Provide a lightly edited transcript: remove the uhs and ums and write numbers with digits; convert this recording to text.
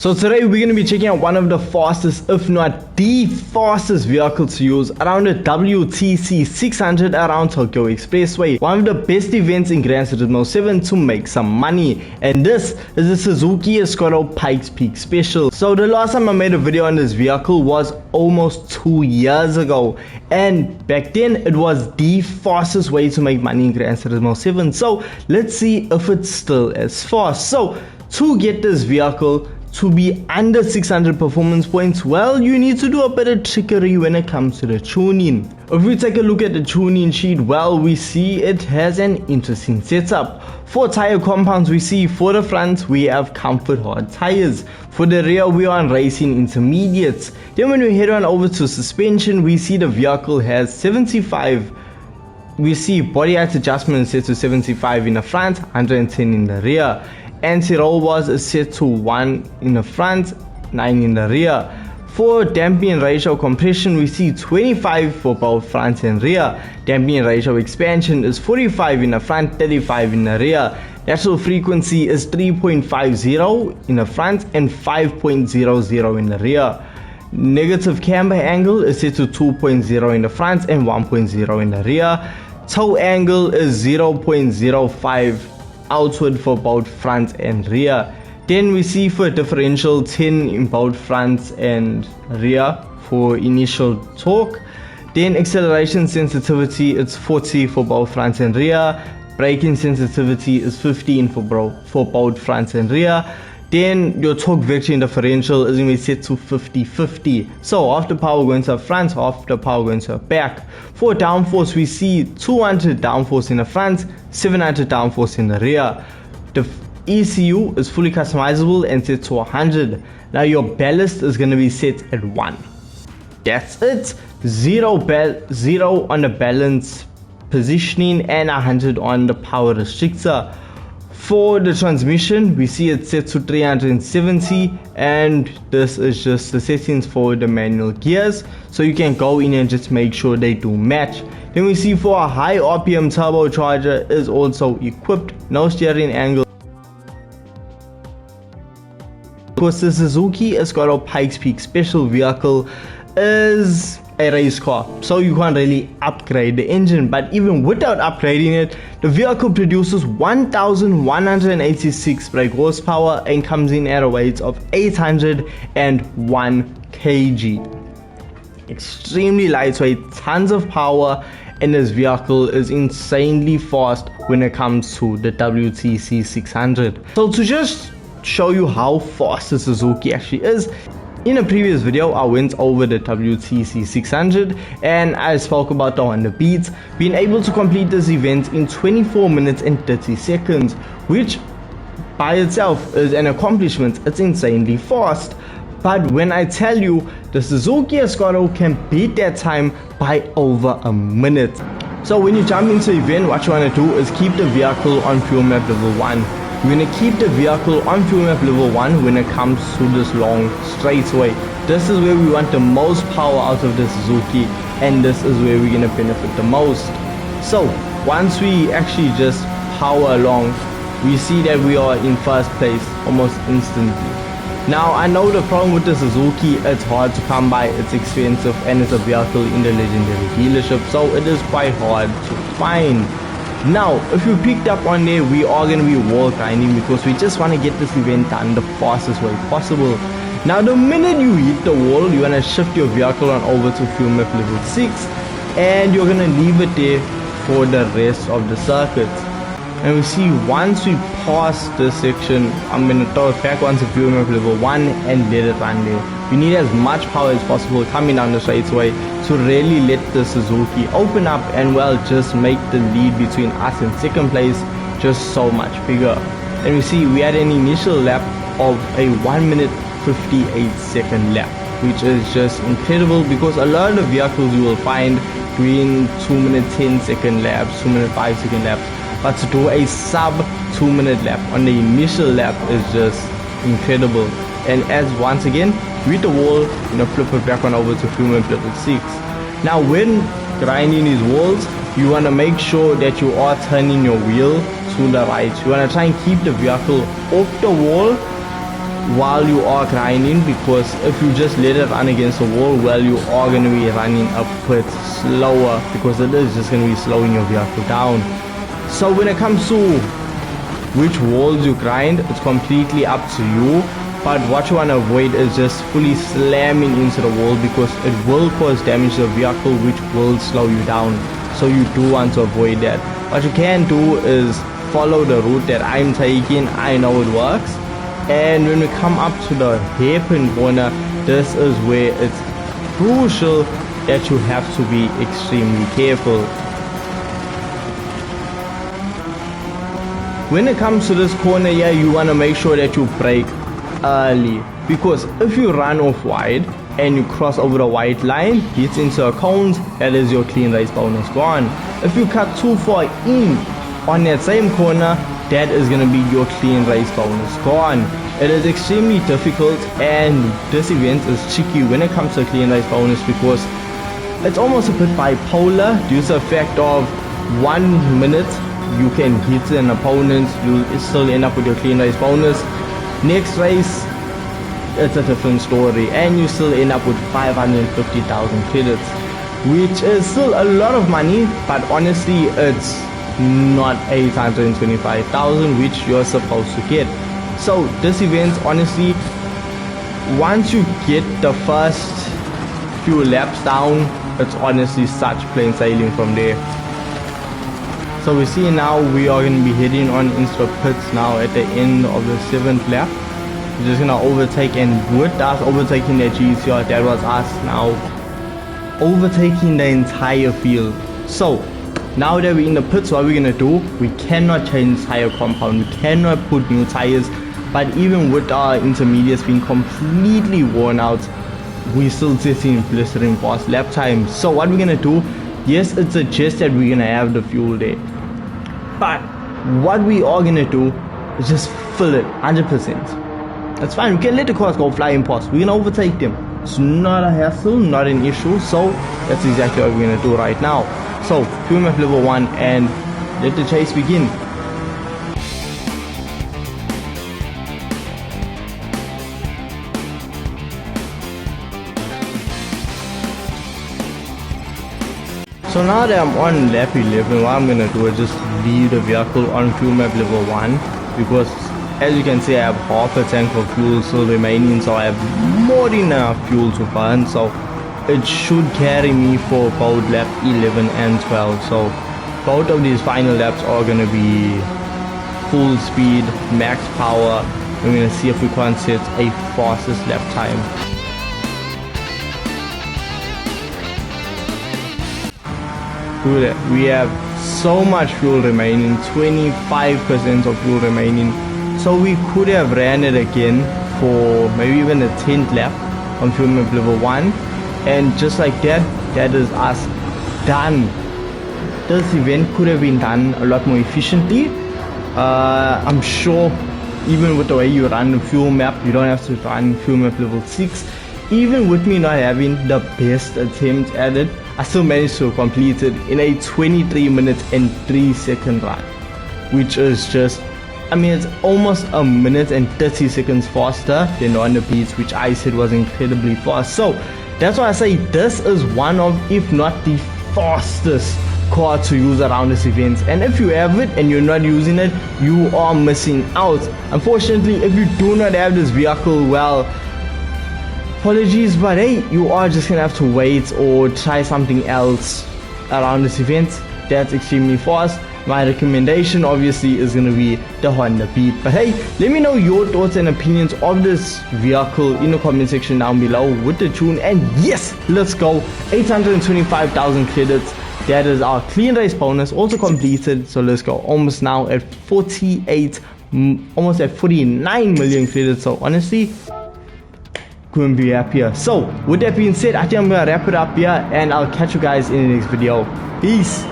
So today we're going to be checking out one of the fastest, if not the fastest vehicle to use around the WTC 600 around Tokyo Expressway. One of the best events in Gran Turismo 7 to make some money. And this is the Suzuki Escort Pikes Peak Special. So the last time I made a video on this vehicle was almost 2 years ago. And back then it was the fastest way to make money in Gran Turismo 7. So let's see if it's still as fast. So to get this vehicle to be under 600 performance points, well, you need to do a bit of trickery when it comes to the tuning. If we take a look at the tuning sheet, well, we see it has an interesting setup. For tire compounds, we see for the front we have comfort hard tires. For the rear we are on racing intermediates. Then when we head on over to suspension, we see the vehicle has 75. We see body height adjustment set to 75 in the front, 110 in the rear. Anti-roll bars is set to 1 in the front, 9 in the rear. For damping ratio compression, we see 25 for both front and rear. Damping ratio expansion is 45 in the front, 35 in the rear. Natural frequency is 3.50 in the front and 5.00 in the rear. Negative camber angle is set to 2.0 in the front and 1.0 in the rear. Toe angle is 0.05 outward for both front and rear. Then we see for differential 10 in both front and rear for initial torque. Then acceleration sensitivity, it's 40 for both front and rear. Braking sensitivity is 15 for both front and rear. Then your torque vector differential is going to be set to 50-50. So half the power going to the front, half the power going to the back. For downforce, we see 200 downforce in the front, 700 downforce in the rear. The ECU is fully customizable and set to 100. Now your ballast is going to be set at 1. That's it. 0 on the balance positioning and 100 on the power restrictor. For the transmission, we see it set to 370, and this is just the settings for the manual gears, so you can go in and just make sure they do match. Then we see for a high RPM turbocharger is also equipped, no steering angle. Because the Suzuki Escort Pikes Peak Special vehicle is a race car, so you can't really upgrade the engine, but even without upgrading it, the vehicle produces 1186 brake horsepower and comes in at a weight of 801 kg. Extremely lightweight, tons of power, and this vehicle is insanely fast when it comes to the WTC 600. So to just show you how fast the Suzuki actually is, in a previous video I went over the WTC 600 and I spoke about the Honda Beat being able to complete this event in 24 minutes and 30 seconds, which by itself is an accomplishment. It's insanely fast. But when I tell you the Suzuki Escort can beat that time by over a minute. So when you jump into the event, what you want to do is keep the vehicle on fuel map level 1. We're going to keep the vehicle on fuel map level 1 when it comes to this long straightaway. This is where we want the most power out of the Suzuki, and this is where we're going to benefit the most. So once we actually just power along, we see that we are in first place almost instantly. Now I know the problem with the Suzuki, it's hard to come by, it's expensive, and it's a vehicle in the legendary dealership, so it is quite hard to find. Now, if you picked up on there, we are going to be wall grinding because we just want to get this event done the fastest way possible. Now, the minute you hit the wall, you want to shift your vehicle on over to fuel map level 6, and you're going to leave it there for the rest of the circuit. And we see once we pass this section, I'm going to throw it back onto fuel map level 1 and let it run there. You need as much power as possible coming down the straightaway to really let the Suzuki open up and, well, just make the lead between us and second place just so much bigger. And we see we had an initial lap of a 1 minute 58 second lap, which is just incredible because a lot of the vehicles you will find doing 2 minute 10 second laps, 2 minute 5 second laps, but to do a sub 2 minute lap on the initial lap is just incredible. And as once again you hit the wall, you know, flip it back on over to fuel map level 6. Now when grinding these walls, you want to make sure that you are turning your wheel to the right. You want to try and keep the vehicle off the wall while you are grinding, because if you just let it run against the wall, well, you are going to be running a bit slower, because it is just going to be slowing your vehicle down. So when it comes to which walls you grind, it's completely up to you, but what you want to avoid is just fully slamming into the wall, because it will cause damage to the vehicle, which will slow you down. So you do want to avoid that. What you can do is follow the route that I'm taking. I know it works. And when we come up to the hairpin corner, this is where it's crucial that you have to be extremely careful. When it comes to this corner here, you want to make sure that you brake early, because if you run off wide and you cross over the white line, hits into a cone, that is your clean race bonus gone. If you cut too far in on that same corner, that is going to be your clean race bonus gone. It is extremely difficult, and this event is tricky when it comes to clean race bonus, because it's almost a bit bipolar due to the fact of 1 minute you can hit an opponent, you still end up with your clean race bonus. Next race, it's a different story, and you still end up with 550,000 credits, which is still a lot of money, but honestly it's not 825,000 which you're supposed to get. So this event, honestly, once you get the first few laps down, it's honestly such plain sailing from there. So we see now we are going to be heading on into the pits now at the end of the 7th lap. We're just going to overtake, and with us overtaking the GCR, that was us now overtaking the entire field. So now that we're in the pits, what we're going to do, we cannot change tire compound, we cannot put new tires, but even with our intermediates being completely worn out, we still sitting blistering fast lap time. So what we're going to do, yes, it suggests that we're going to have the fuel there, but what we are going to do is just fill it 100%. That's fine, we can let the cars go flying past, we can overtake them. It's not a hassle, not an issue. So that's exactly what we're going to do right now. So fuel map level 1 and let the chase begin. So now that I'm on lap 11, what I'm going to do is just leave the vehicle on fuel map level 1, because as you can see I have half a tank of fuel still remaining, so I have more than enough fuel to burn. So it should carry me for both lap 11 and 12. So both of these final laps are going to be full speed, max power. We're going to see if we can't set a fastest lap time. Look at that, we have so much fuel remaining, 25% of fuel remaining. So we could have ran it again for maybe even a 10th lap on fuel map level 1, and just like that, that is us done. This event could have been done a lot more efficiently. I'm sure even with the way you run the fuel map, you don't have to run fuel map level 6. Even with me not having the best attempt at it, I still managed to complete it in a 23 minutes and 3 second run, which is just, I mean, it's almost a minute and 30 seconds faster than on the beats, which I said was incredibly fast. So that's why I say this is one of, if not the fastest car to use around this event. And if you have it and you're not using it, you are missing out. Unfortunately, if you do not have this vehicle, well, apologies, but hey, you are just gonna have to wait or try something else around this event that's extremely fast. My recommendation obviously is going to be the Honda Beat. But hey, let me know your thoughts and opinions of this vehicle in the comment section down below with the tune. And yes, let's go, 825,000 credits. That is our clean race bonus also completed. So let's go, almost now at 48, almost at 49 million credits. So honestly, couldn't be happier. So with that being said, I think I'm going to wrap it up here, and I'll catch you guys in the next video. Peace.